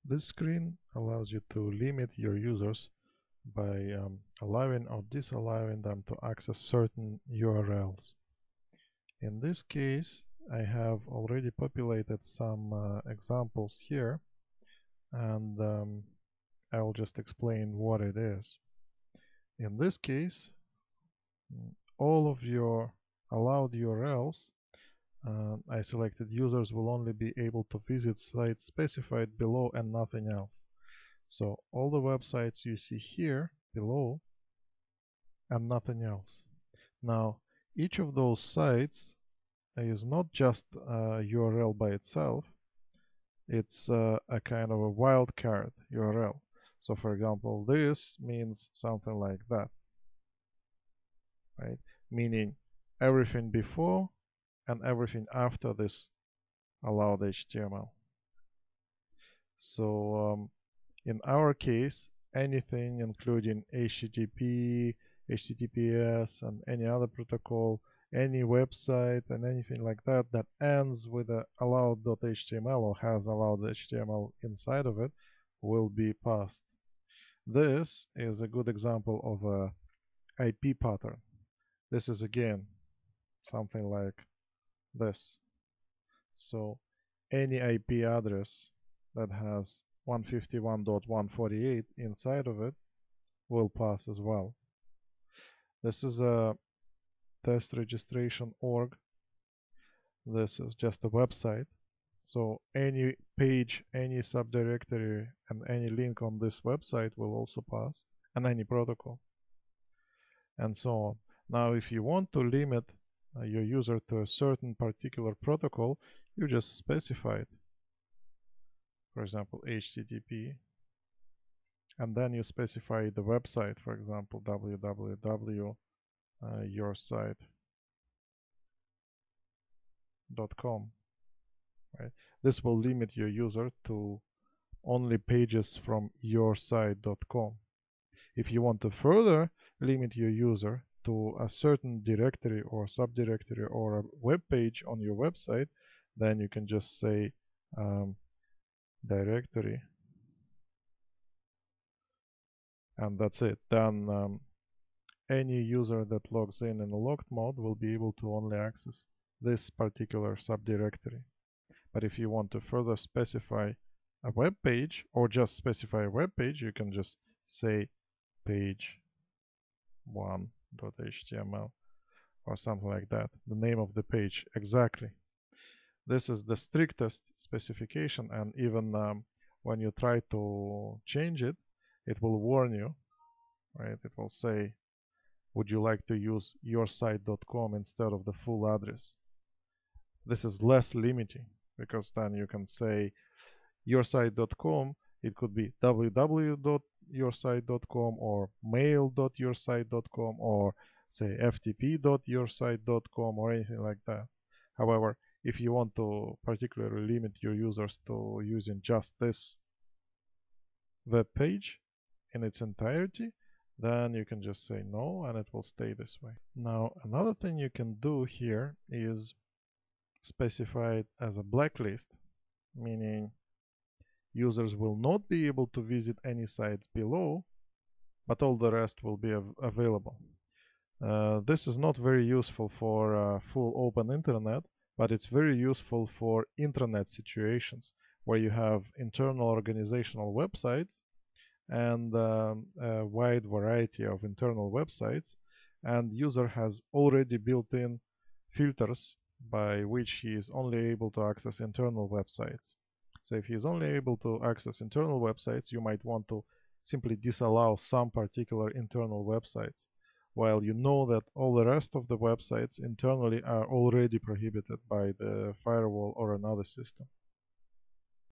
This screen allows you to limit your users by allowing or disallowing them to access certain URLs. In this case, I have already populated some examples here, and I will just explain what it is. In this case, all of your allowed URLs, I selected users will only be able to visit sites specified below and nothing else. So all the websites you see here below and nothing else. Now, each of those sites is not just a URL by itself, it's a kind of a wildcard URL. So for example, this means something like that, right? Meaning everything before and everything after this allowed HTML. So in our case, anything including HTTP, HTTPS, and any other protocol, any website, and anything like that that ends with a allowed.html or has allowed.html inside of it will be passed. This is a good example of a IP pattern. This is again something like this. So any IP address that has 151.148 inside of it will pass as well. This is a test registration org. This is just a website. So any page, any subdirectory, and any link on this website will also pass, and any protocol, and so on. Now, if you want to limit your user to a certain particular protocol, you just specify it. For example, HTTP, and then you specify the website, for example, www.yoursite.com. Right? This will limit your user to only pages from yoursite.com. If you want to further limit your user to a certain directory or subdirectory or a web page on your website, then you can just say directory, and that's it. Then any user that logs in a logged mode will be able to only access this particular subdirectory. But if you want to further specify a web page or just specify a web page, you can just say page1.html or something like that, the name of the page exactly. This is the strictest specification, and even when you try to change it, it will warn you, right? It will say, would you like to use yoursite.com instead of the full address? This is less limiting, because then you can say yoursite.com, it could be www.yoursite.com or mail.yoursite.com or say ftp.yoursite.com or anything like that. However, if you want to particularly limit your users to using just this web page in its entirety, then you can just say no, and it will stay this way. Now, another thing you can do here is specify it as a blacklist, meaning users will not be able to visit any sites below, but all the rest will be available. This is not very useful for full open internet, but it's very useful for intranet situations where you have internal organizational websites and a wide variety of internal websites, and user has already built in filters by which he is only able to access internal websites. So if he is only able to access internal websites, you might want to simply disallow some particular internal websites, while you know that all the rest of the websites internally are already prohibited by the firewall or another system.